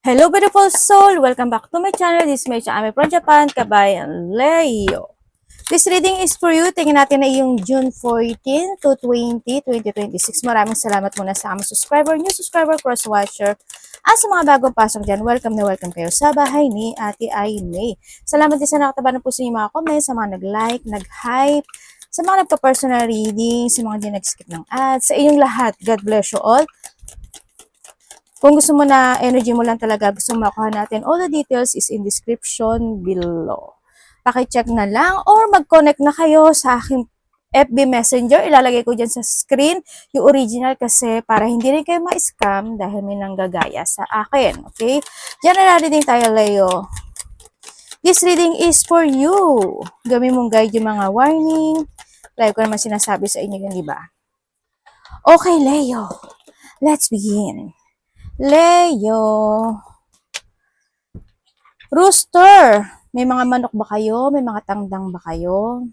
Hello beautiful soul! Welcome back to my channel. This is my channel from Japan, Kabayan Leo. This reading is for you. Tingnan natin na yung June 14 to 20, 2026. Maraming salamat muna sa aming subscriber, new subscriber, cross-watcher. At sa mga bagong pasok dyan, welcome na welcome kayo sa bahay ni Ate Aimee. Salamat din sa nakataba ng puso yung mga comments, sa mga nag-like, nag-hype, sa mga nagpa-personal reading, sa mga di nag-skip ng ads, sa inyong lahat. God bless you all. Kung gusto mo na energy mo lang talaga, gusto mo makuha natin, all the details is in description below. Paki-check na lang or mag-connect na kayo sa aking FB Messenger. Ilalagay ko dyan sa screen yung original kasi para hindi rin kayo ma-scam dahil may nanggagaya sa akin. Okay? General reading tayo, Leo. This reading is for you. Gawin mong guide yung mga warning. Live ko naman sinasabi sa inyo yun, di ba? Okay, Leo. Let's begin. Leo. Rooster. May mga manok ba kayo? May mga tangdang ba kayo?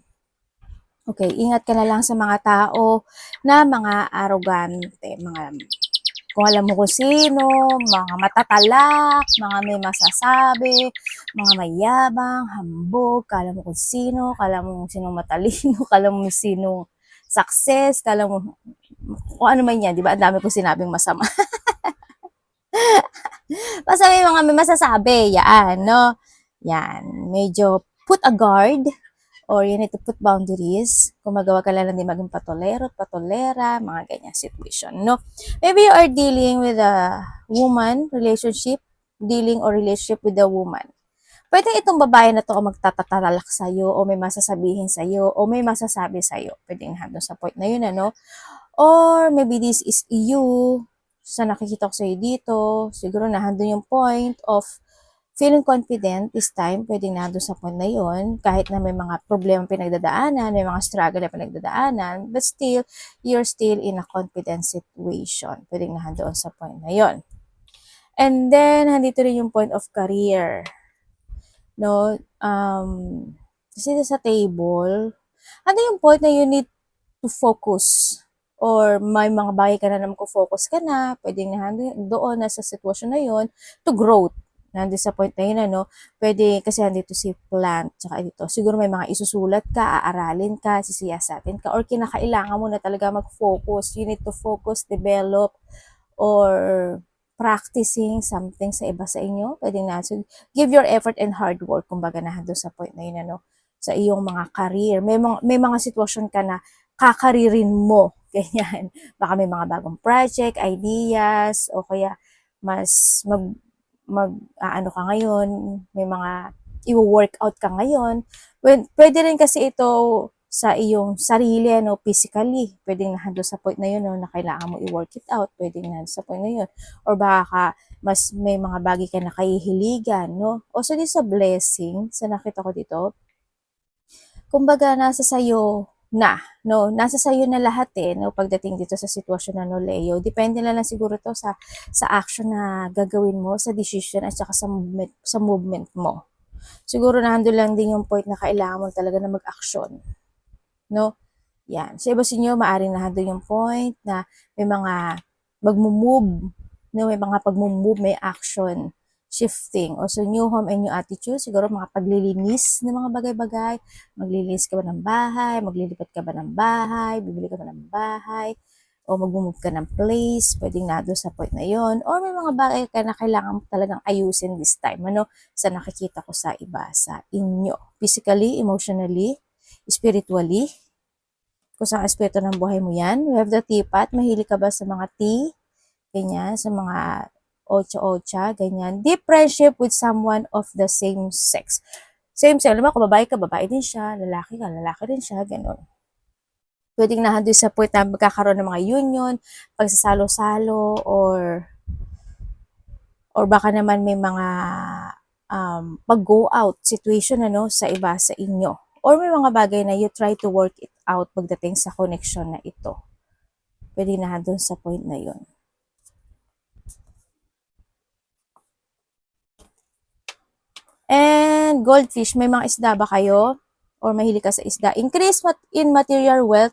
Okay, ingat ka na lang sa mga tao na mga arrogante. Kung alam mo kung sino, mga matatalak, mga may masasabi, mga mayabang, hambog, kala mo kung sino, kala mo sinong matalino, kala mo sinong success, kala mo kung ano man yan, di ba? Ang dami kong sinabing masama. Basta may mga may masasabi, yan, no? Yan, medyo put a guard or you need to put boundaries. Kung magawa ka lang din maging patolero, patolera, mga ganyan situation, no? Maybe you are dealing with a woman relationship, dealing or relationship with a woman. Pwede itong babae na to o magtatatalak sa'yo o may masasabihin sa'yo o may masasabi sa'yo. Pwede nga doon sa point na yun, ano? Or maybe this is you, sa nakikita ko sa'yo dito, siguro nandun yung point of feeling confident this time, pwedeng nandun sa point na yun, kahit na may mga problema pinagdadaanan, may mga struggle na pinagdadaanan, but still, you're still in a confident situation. Pwedeng nandun sa point na yun. And then, nandito rin yung point of career. No? Kasi sa table, ano yung point na you need to focus or may mga bagay ka na naman kung focus ka na, pwedeng na doon na sa sitwasyon na yon to growth. Nandito sa point na yun, ano, pwede kasi nandito si plant, tsaka dito, siguro may mga isusulat ka, aaralin ka, sisiyasatin ka, or kinakailangan mo na talaga mag-focus. You need to focus, develop, or practicing something sa iba sa inyo. Pwedeng na, so, give your effort and hard work, kumbaga na doon sa point na yun, ano, sa iyong mga career. May mga sitwasyon ka na kakaririn mo. Ganyan. Baka may mga bagong project, ideas, o kaya mas ano ka ngayon, may mga i-workout ka ngayon. Pwede rin kasi ito sa iyong sarili, no, physically. Pwedeng nandun sa point na yun, no, na kailangan mo i-work it out. Pwedeng nandun sa point na yun. Or baka mas may mga bagay ka na kahihiligan, no? O so, this is a blessing sa nakita ko dito. Kumbaga, nasa sayo na, no? Nasa sayo na lahat eh, no? Pagdating dito sa sitwasyon na, no, Leo. Depende na lang siguro to sa action na gagawin mo, sa decision at saka sa movement mo. Siguro nandun lang din yung point na kailangan mo talaga na mag-action, no? Yan. Sa iba sa inyo, maaaring nandun yung point na may mga magmumove, no? May mga pagmumove, may action shifting. O so, new home and new attitude, siguro mga paglilinis ng mga bagay-bagay. Maglilinis ka ba ng bahay? Maglilipat ka ba ng bahay? Bibili ka ba ng bahay? O mag-move ka ng place? Pwedeng nado sa point na yon. Or may mga bagay ka na kailangan talagang ayusin this time. Ano? Sa nakikita ko sa iba, sa inyo. Physically, emotionally, spiritually. Kung saan aspeto ng buhay mo yan. We have the teapot. Mahilig ka ba sa mga tea? Ganyan, sa mga ocha-ocha, ganyan. Deep friendship with someone of the same sex. Same sex, alam mo, kung babae ka, babae din siya, lalaki ka, lalaki din siya, gano'n. Pwedeng nandun sa point na magkakaroon ng mga union, pagsasalo-salo, or baka naman may mga pag-go out situation, ano, sa iba sa inyo. Or may mga bagay na you try to work it out pagdating sa connection na ito. Pwede na doon sa point na yun. And goldfish, may mga isda ba kayo? Or mahilig ka sa isda? Increase in material wealth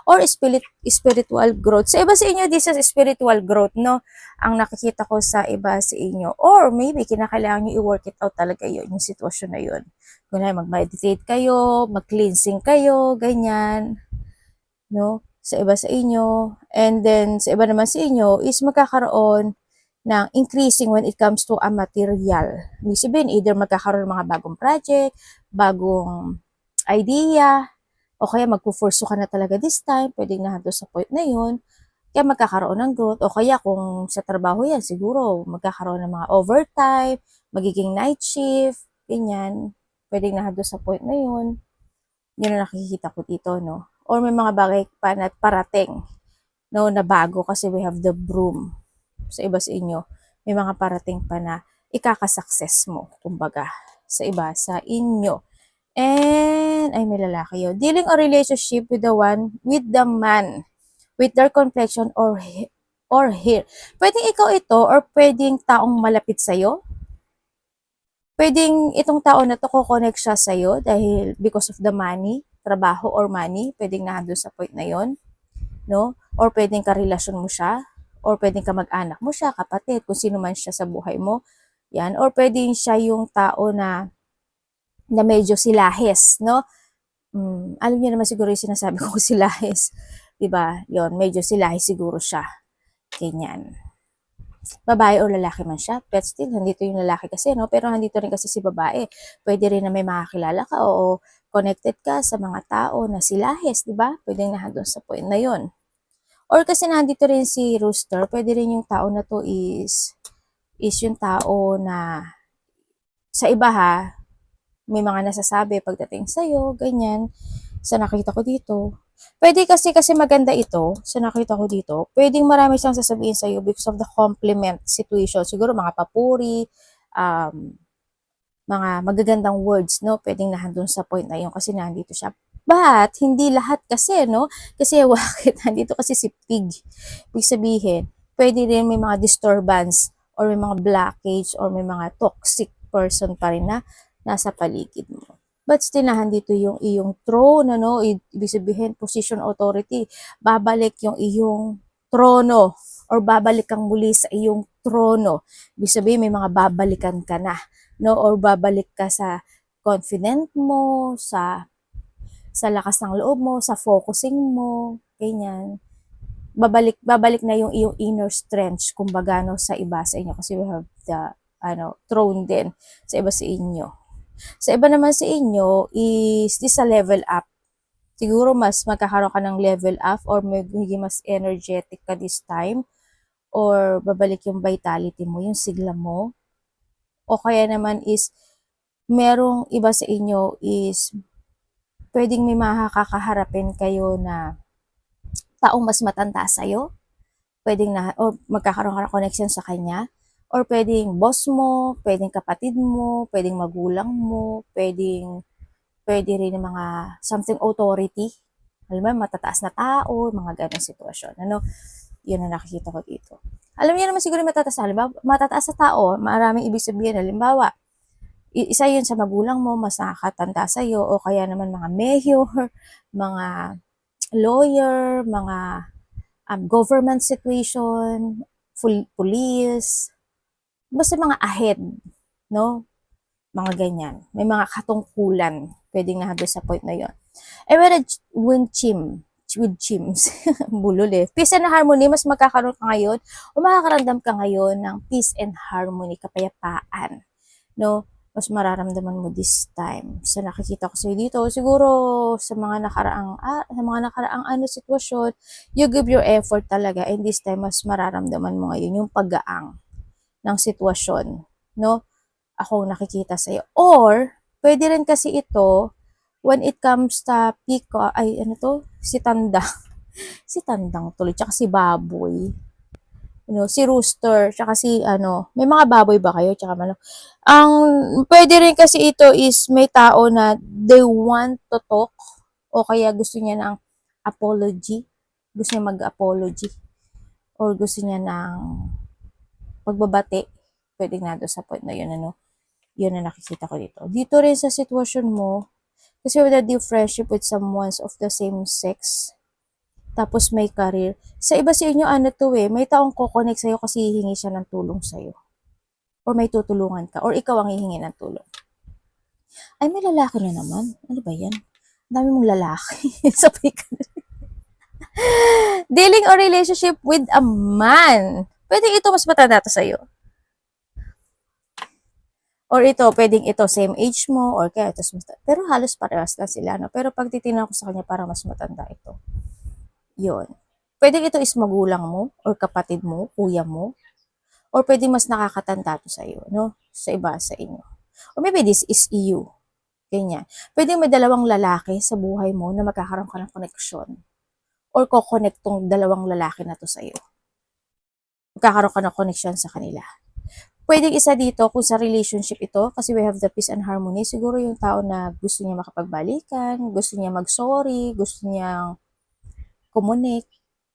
or spiritual growth. Sa iba sa inyo, this is spiritual growth, no? Ang nakikita ko sa iba sa inyo. Or maybe, kinakailangan nyo i-work it out talaga yun, yung sitwasyon na yun. Kung mag-meditate kayo, mag-cleansing kayo, ganyan, no? Sa iba sa inyo. And then, sa iba naman sa inyo, is magkakaroon ng increasing when it comes to a material. Ibig sabihin, either magkakaroon ng mga bagong project, bagong idea, o kaya magpupurso ka na talaga this time, pwedeng na sa point na yun, kaya magkakaroon ng growth, o kaya kung sa trabaho yan, siguro magkakaroon ng mga overtime, magiging night shift, ganyan, pwedeng na sa point na yun. Yun ang nakikita ko dito, no? Or may mga bagay pa na parating, no, na bago kasi we have the broom. Sa iba sa inyo, may mga parating pa na ikakasuccess mo, kumbaga, sa iba sa inyo. And, ay may lalaki yun. Dealing a relationship with the man, with their complexion or hair. Pwedeng ikaw ito or pwedeng taong malapit sa'yo. Pwedeng itong tao na to ko-connect siya sa'yo dahil because of the money, trabaho or money, pwedeng nandun sa point na yon, no? Or pwedeng karelasyon mo siya, or pwedeng kamag-anak mo siya, kapatid, kung sino man siya sa buhay mo. Yan. Or pwedeng siya yung tao na medyo silahes, no? Alam niyo naman siguro yung sinasabi ko silahes. Diba? Yon, medyo silahes siguro siya. Ganyan. Babae o lalaki man siya, but still, nandito yung lalaki kasi, no? Pero nandito rin kasi si babae. Pwede rin na may makakilala ka o connected ka sa mga tao na silahes, di ba? Pwedeng nandun sa point na yon. Or kasi nandito rin si Rooster, pwede rin yung tao na to is yung tao na sa iba ha, may mga nasasabi pagdating sa'yo, ganyan, sa nakita ko dito. Pwede kasi maganda ito, sa nakita ko dito, pwedeng marami siyang sasabihin sa'yo because of the compliment situation. Siguro mga papuri, mga magagandang words, no? Pwedeng nahandun sa point na yun kasi nandito siya. But, hindi lahat kasi, no? Kasi bakit nandito kasi si pig. Ibig sabihin, pwede rin may mga disturbance or may mga blockage or may mga toxic person pa rin na nasa paligid mo. But still, nandito yung iyong throne, ano? Ibig sabihin, position authority. Babalik yung iyong trono or babalik kang muli sa iyong trono. Ibig sabihin, may mga babalikan ka na, no? Or babalik ka sa confident mo, sa lakas ng loob mo, sa focusing mo, ganyan. Babalik na yung iyong inner strength, kumbaga, no, sa iba sa inyo kasi we have the throne din sa iba sa inyo. Sa iba naman sa inyo is this a level up. Siguro mas magkakaroon ka ng level up or magiging mas energetic ka this time or babalik yung vitality mo, yung sigla mo. O kaya naman is merong iba sa inyo is pwedeng may makakaharapin kayo na taong mas matanda sa'yo. Pwedeng o magkakaroon ka ng connection sa kanya. Or pwedeng boss mo, pwedeng kapatid mo, pwedeng magulang mo, pwede rin mga something authority. Alam mo, matataas na tao, mga ganong sitwasyon. Yun ang nakikita ko dito. Alam niyo naman siguro matataas na tao, maraming ibig sabihin. Halimbawa, isa yun sa magulang mo, mas nakakatanda sa'yo, o kaya naman mga mayor, mga lawyer, mga government situation, police, basta mga ahead, no? Mga ganyan. May mga katungkulan, pwedeng nahado sa point na yon. With chims, bulol eh. Peace and harmony, mas magkakaroon ka ngayon, o makakaramdam ka ngayon ng peace and harmony, kapayapaan, no? Mas mararamdaman mo this time. Sa nakikita ko sa'yo dito, siguro sa mga nakaraang sitwasyon, you give your effort talaga, and this time mas mararamdaman mo ngayon yung paggaang ng sitwasyon, no? Ako nakikita sa'yo. Or, pwede rin kasi ito, when it comes to si Tandang. Si Tandang tuloy, tsaka si Baboy. Si Rooster, tsaka may mga baboy ba kayo? Tsaka ang pwede rin kasi ito is may tao na they want to talk o kaya gusto niya ng apology. Gusto niya mag-apology. Or gusto niya ng pagbabati. Pwede nga doon sa point na yun, yun na nakikita ko dito. Dito rin sa sitwasyon mo, kasi with a deep friendship with someone of the same sex, tapos may career. Sa iba sa inyo, ano to may taong kokonek sa'yo kasi hihingi siya ng tulong sa'yo. Or may tutulungan ka, or ikaw ang hihingi ng tulong. Ay, may lalaki na naman. Ano ba yan? Ang dami mong lalaki. Sabay ka na. Dealing or relationship with a man. Pwede ito mas matanda to sa'yo. Or ito, pwedeng ito, same age mo, or kaya ito, pero halos parehas lang sila, no? Pero pag titignan ko sa kanya, parang mas matanda ito. Yun. Pwedeng ito is magulang mo, or kapatid mo, kuya mo, or pwedeng mas nakakatanda to sa'yo, no? Sa iba sa inyo. Or maybe this is you. Ganyan. Pwedeng may dalawang lalaki sa buhay mo na magkakaroon ka ng connection. Or ko-connect tong dalawang lalaki na to sa'yo. Magkakaroon ka ng connection sa kanila. Pwedeng isa dito kung sa relationship ito, kasi we have the peace and harmony, siguro yung tao na gusto niya makapagbalikan, gusto niya mag-sorry, gusto niya kumunik,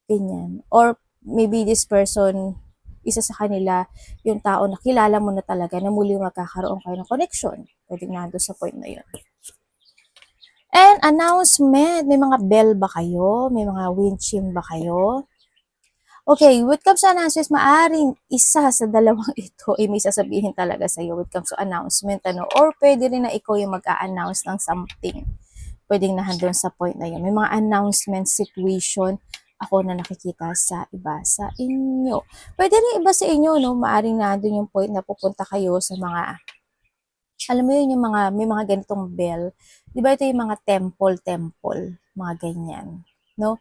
ganyan. Or maybe this person, isa sa kanila, yung tao na kilala mo na talaga, na muli magkakaroon kayo ng connection. Pwedeng nandun sa point na yun. And announcement, may mga bell ba kayo? May mga wind chime ba kayo? Okay, when it comes to announcements, maaring isa sa dalawang ito ay may sasabihin talaga sa'yo when it comes to announcement, ano? Or pwede rin na ikaw yung mag-a-announce ng something. Pwedeng nahandun sa point na yun. May mga announcement situation ako na nakikita sa iba sa inyo. Pwede rin iba sa inyo, no? Maaring nandun yung point na pupunta kayo sa mga, alam mo yun, yung mga, may mga ganitong bell. Di ba ito yung mga temple, mga ganyan, no?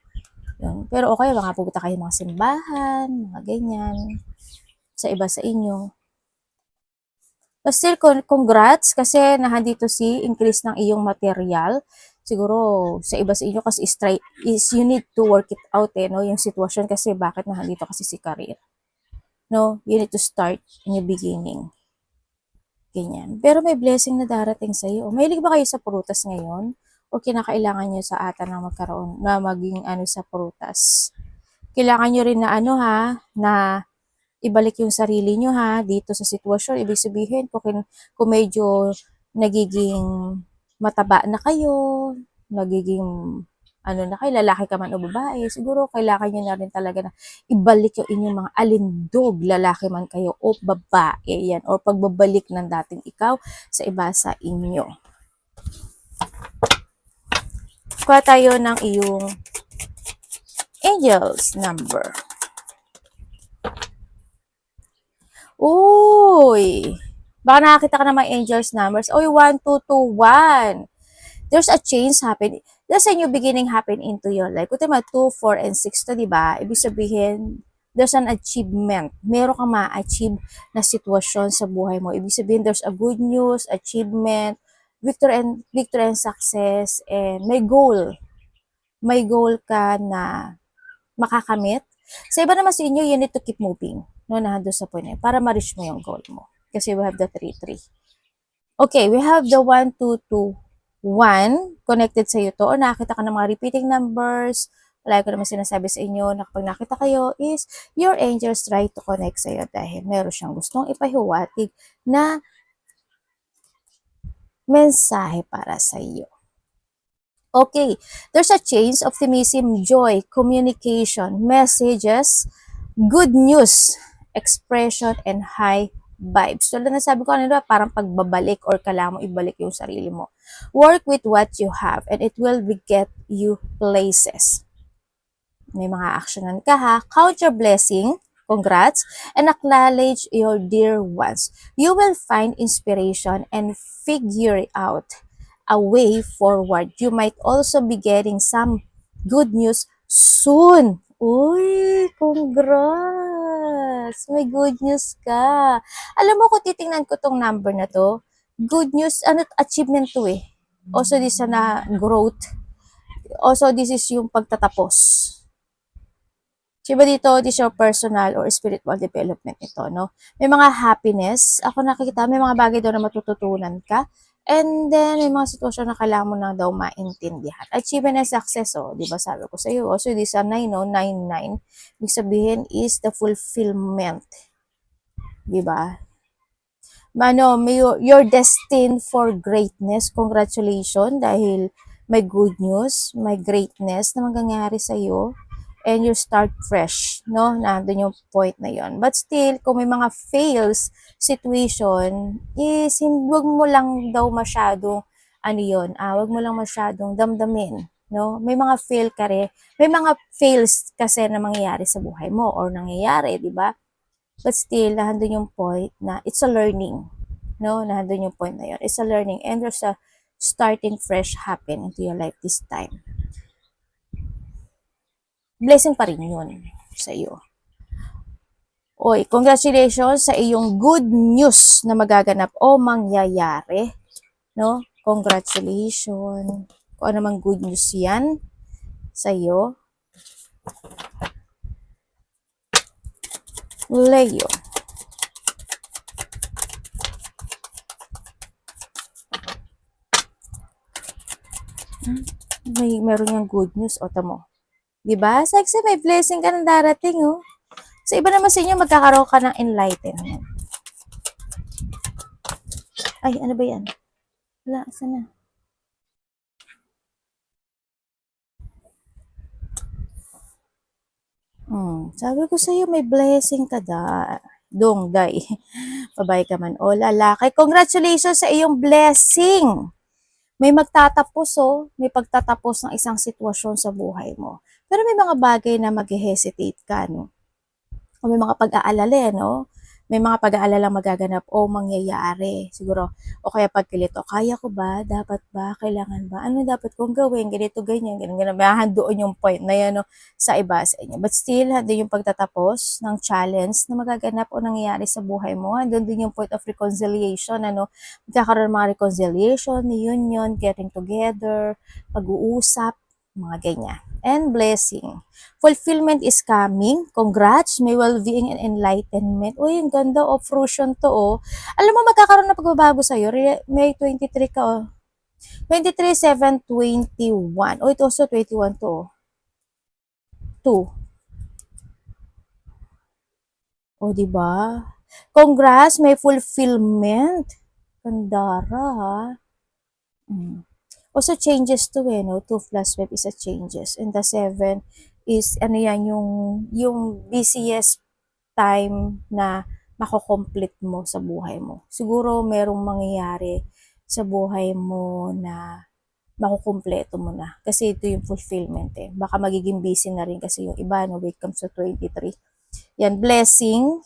Yun. Pero okay, baka pupunta kayo mga simbahan, mga ganyan, sa iba sa inyo. But still, congrats kasi nahandito si increase ng iyong material. Siguro sa iba sa inyo kasi is you need to work it out no, yung sitwasyon kasi bakit nahandito kasi si career. No, you need to start in the beginning. Ganyan. Pero may blessing na darating sa iyo. Mahilig ba kayo sa prutas ngayon? O kinakailangan niyo sa ata na magkaroon, na maging sa prutas? Kailangan nyo rin na na ibalik yung sarili nyo dito sa sitwasyon. Ibig sabihin, kung medyo nagiging mataba na kayo, nagiging na kayo, lalaki ka man o babae, siguro kailangan nyo na rin talaga na ibalik yung inyong mga alindog, lalaki man kayo o babae, yan, or pagbabalik ng dating ikaw sa iba sa inyo. Kuha tayo ng iyong angel's number. Uy! Baka nakakita ka ng mga angel's numbers. Uy, 1, 2, 2, 1. There's a change happen. There's a new beginning happen into your life. Kung tayo 2, 4, and 6 to, diba? Ibig sabihin, there's an achievement. Meron kang ma-achieve na sitwasyon sa buhay mo. Ibig sabihin, there's a good news, achievement, victory and success, and may goal. May goal ka na makakamit. Sa iba naman sa inyo, you need to keep moving. No, nandun sa point na para ma-reach mo yung goal mo. Kasi we have the 3, 3. Okay, we have the 1, 2, 2, 1. Connected sa iyo to. O nakita ka ng mga repeating numbers. Wala ko naman sinasabi sa inyo na kapag nakita kayo is your angels try to connect sa iyo dahil meron siyang gustong ipahiwatig na mensahe para sa iyo. Okay, there's a change, optimism, joy, communication, messages, good news, expression, and high vibes. So, nasabi ko kanina, parang pagbabalik or kailangan mo ibalik yung sarili mo. Work with what you have and it will get you places. May mga actionan ka Count your blessing. Congrats. And acknowledge your dear ones. You will find inspiration and figure out a way forward. You might also be getting some good news soon. Uy, congrats! May good news ka. Alam mo, kung titingnan ko tong number na to, good news, achievement to eh. Also, this na growth. Also, this is yung pagtatapos. Diba dito, this is your personal or spiritual development ito, no? May mga happiness. Ako nakikita, may mga bagay daw na matututunan ka. And then, may mga sitwasyon na kailangan mo na daw maintindihan. Achievement and success, di ba sabi ko sa iyo? Also, this is a 9, 9-9. Ibig sabihin is the fulfillment. Di ba? You're destined for greatness. Congratulations dahil may good news, may greatness na mangyayari sa iyo. and you start fresh, no? Nandun yung point na yon. But still, kung may mga fails situation, is wag mo lang daw masyadong, wag mo lang masyadong damdamin, no? May mga may mga fails kasi na mangyayari sa buhay mo or nangyayari, di ba? But still, nandun yung point na it's a learning, no? Nandun yung point na yun. It's a learning and there's a starting fresh happen into your life this time. Blessing pa rin yun sa iyo. Oy, congratulations sa iyong good news na magaganap o mangyayari, no? Congratulations. Kung ano mang good news yan sa iyo. Leo. Meron yung good news, o tamo. Diba? Sexy, may blessing ka ng darating, oh. Sa iba naman sa inyo, magkakaroon ka ng enlightenment. Ay, ano ba yan? Wala, saan na? Sabi ko sa iyo, may blessing ka dong, day. Babae ka man o lalaki. Congratulations sa iyong blessing. May magtatapos, may pagtatapos ng isang sitwasyon sa buhay mo. Pero may mga bagay na mag-hesitate ka, no? O may mga pag-aalala, no? May mga pag-aalala magaganap o mangyayari. Siguro, o kaya pagkilito, kaya ko ba? Dapat ba? Kailangan ba? Ano dapat kong gawin? Ganito, ganyan, ganyan. Mahandoon yung point na yan, no? Sa iba sa inyo. But still, handun yung pagtatapos ng challenge na magaganap o nangyayari sa buhay mo. Handun din yung point of reconciliation, ano? Magkakaroon ng mga reconciliation, union, getting together, pag-uusap, mga ganyan. And blessing. Fulfillment is coming. Congrats. May well-being and enlightenment. Uy, ang ganda of fruition to, oh. Alam mo, magkakaroon na pagbabago sa'yo. May 23 ka, oh. 23, 7, 21. Oh, ito also 21 to, oh. 2. Oh, diba? Congrats. May fulfillment. Kandara, ha? Also changes to, no? 2 plus 5 is a changes. And the 7 is, yung busiest time na mako-complete mo sa buhay mo. Siguro merong mangyayari sa buhay mo na makukumpleto mo na. Kasi ito yung fulfillment, eh. Baka magiging busy na rin kasi yung iba, no? When it comes to 23. Yan, blessing,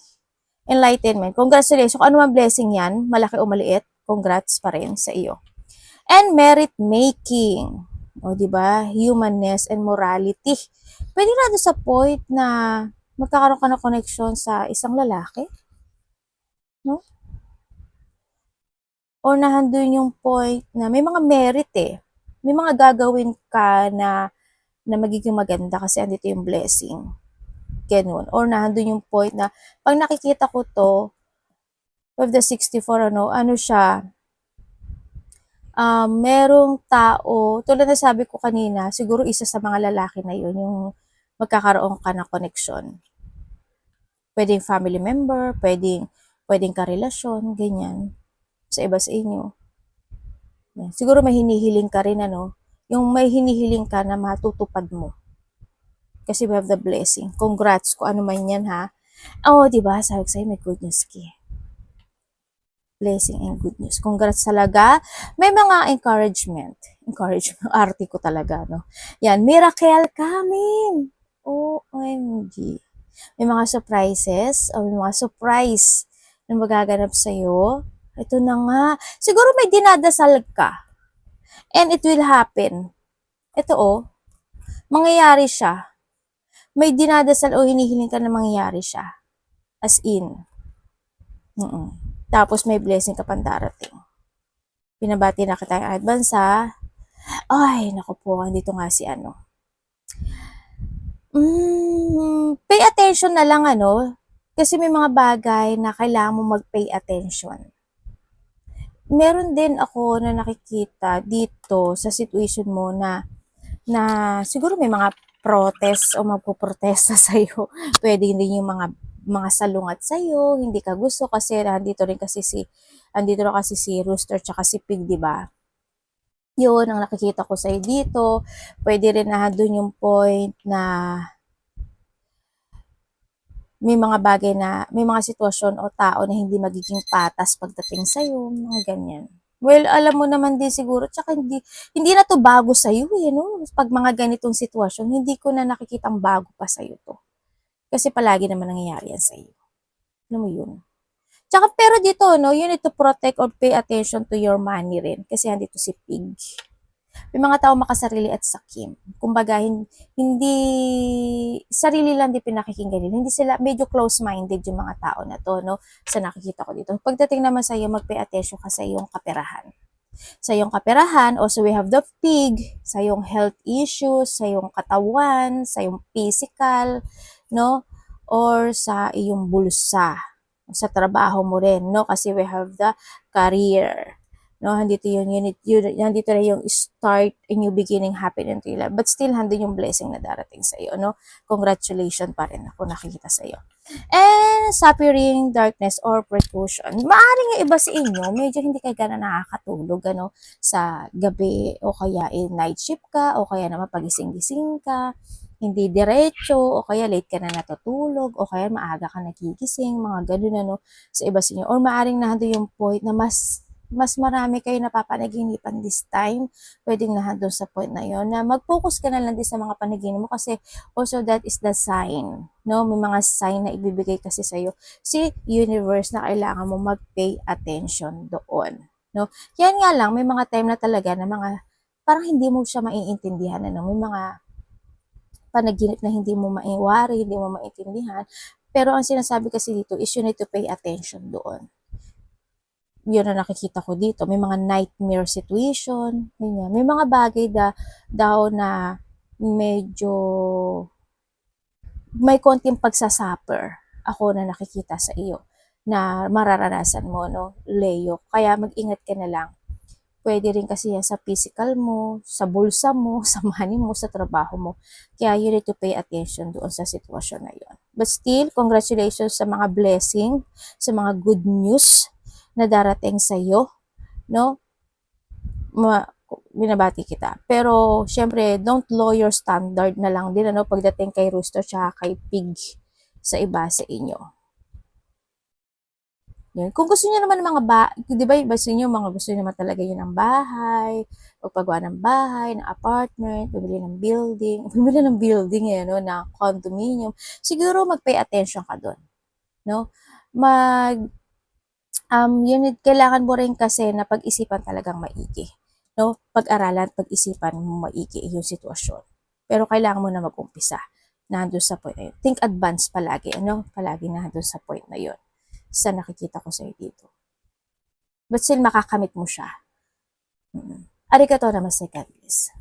enlightenment. Congratulations. Kung ano man blessing yan, malaki o maliit, congrats pa rin sa iyo. And merit making. O, di ba? Humanness and morality. Pwede na sa point na magkakaroon ka ng connection sa isang lalaki. No? Or nahandun yung point na may mga merit, eh. May mga gagawin ka na magiging maganda kasi andito yung blessing. Ganun. Or nahandun yung point na pag nakikita ko to, of the 64, ano siya, merong tao, tulad na sabi ko kanina, siguro isa sa mga lalaki na yun, yung magkakaroon ka ng connection. Pwedeng family member, pwedeng karelasyon, ganyan, sa iba sa inyo. Yan. Siguro may hinihiling ka rin, yung may hinihiling ka na matutupad mo. Kasi we have the blessing. Congrats kung ano man yan, ha. Oh, diba? Sabi ko sa'yo, may good news ki. Blessing and good news. Congrats talaga. May mga encouragement, arte ko talaga, no? Yan, miracle coming. OMG. May mga surprises, o may mga surprise na magaganap sa'yo. Ito na nga. Siguro may dinadasal ka. And it will happen. Ito, mangyayari siya. May dinadasal o hinihiling ka na mangyayari siya. As in. Tapos may blessing ka pang darating. Pinabati na kita yung advance, ha. Ay, naku po, andito nga si pay attention na lang, kasi may mga bagay na kailangan mo mag-pay attention. Meron din ako na nakikita dito sa situation mo na siguro may mga protest o magpuprotesta sa'yo. Pwede din yung mga salungat sa'yo, hindi ka gusto kasi andito rin kasi si Rooster tsaka si Pig, di ba? Yun ang nakikita ko sa'yo dito. Pwede rin na doon yung point na may mga bagay na, may mga sitwasyon o tao na hindi magiging patas pagdating sa'yo, mga ganyan. Well, alam mo naman din siguro, tsaka hindi na to bago sa'yo eh, no? Pag mga ganitong sitwasyon, hindi ko na nakikitang bago pa sa'yo to. Kasi palagi naman nangyayari yan sa'yo. Alam mo yun? Tsaka pero dito, no, you need to protect or pay attention to your money rin. Kasi andito si Pig. May mga tao makasarili at sakim. Kumbaga, hindi, sarili lang di pinakikinggan nila. Hindi sila, medyo close-minded yung mga tao na to, no? Sa nakikita ko dito. Pagdating naman sa iyo, mag-pay attention ka sa iyong kaperahan. Sa iyong kaperahan, also we have the Pig, sa iyong health issues, sa iyong katawan, sa iyong physical, no? Or sa iyong bulsa, sa trabaho mo rin, no? Kasi we have the career, no? Nandito nandito na yung start, a new beginning, happen into your life. But still, handin yung blessing na darating sa iyo, no? Congratulations pa rin ako nakikita sa iyo. And suffering, darkness, or precaution. Maaring yung iba sa inyo, medyo hindi kayo gana nakakatulog, ano, sa gabi, o kaya night shift ka, o kaya naman pagising-gising ka, hindi diretso, o kaya late ka na natutulog, o kaya maaga ka nagigising, mga ganun, ano, sa iba sa inyo. Or maaring nahando yung point na mas marami kayo napapanaginipan this time, pwedeng nahando sa point na yon na mag-focus ka na lang din sa mga panaginip mo kasi also that is the sign, no? May mga sign na ibibigay kasi sa'yo si universe na kailangan mo mag-pay attention doon, no? Yan nga lang, may mga time na talaga na mga parang hindi mo siya maiintindihan, ano? May mga panaginip na hindi mo maiwari, hindi mo maintindihan, pero ang sinasabi kasi dito is you need to pay attention doon. Yun na nakikita ko dito. May mga nightmare situation, ganyan. May mga bagay daw na medyo may konting pagsasuffer ako na nakikita sa iyo na mararanasan mo, no, Leo. Kaya mag-ingat ka na lang. Pwede rin kasi yan sa physical mo, sa bulsa mo, sa money mo, sa trabaho mo. Kaya you need to pay attention doon sa sitwasyon na yun. But still, congratulations sa mga blessing, sa mga good news na darating sa iyo, no? Binabati kita. Pero, syempre, don't lower your standard na lang din, ano, pagdating kay Rooster tsaka kay Pig sa iba sa inyo. Yan. Kung gusto niyo naman ng mga di ba, iba sa inyo, mga gusto niyo naman talaga yun ng bahay, pagpagawa ng bahay, ng apartment, bumili ng building, no, na condominium, siguro mag-pay attention ka doon, no? Kailangan mo rin kasi na pag-isipan talagang maigi, no? Pag-aralan, pag-isipan mo maigi yung sitwasyon. Pero kailangan mo na mag-umpisa nandun sa point na yun. Think advance palagi, ano? Palagi nandun sa point na yun. Sa nakikita ko sa'yo dito. But still, makakamit mo siya. Arigatou namaste, God bless.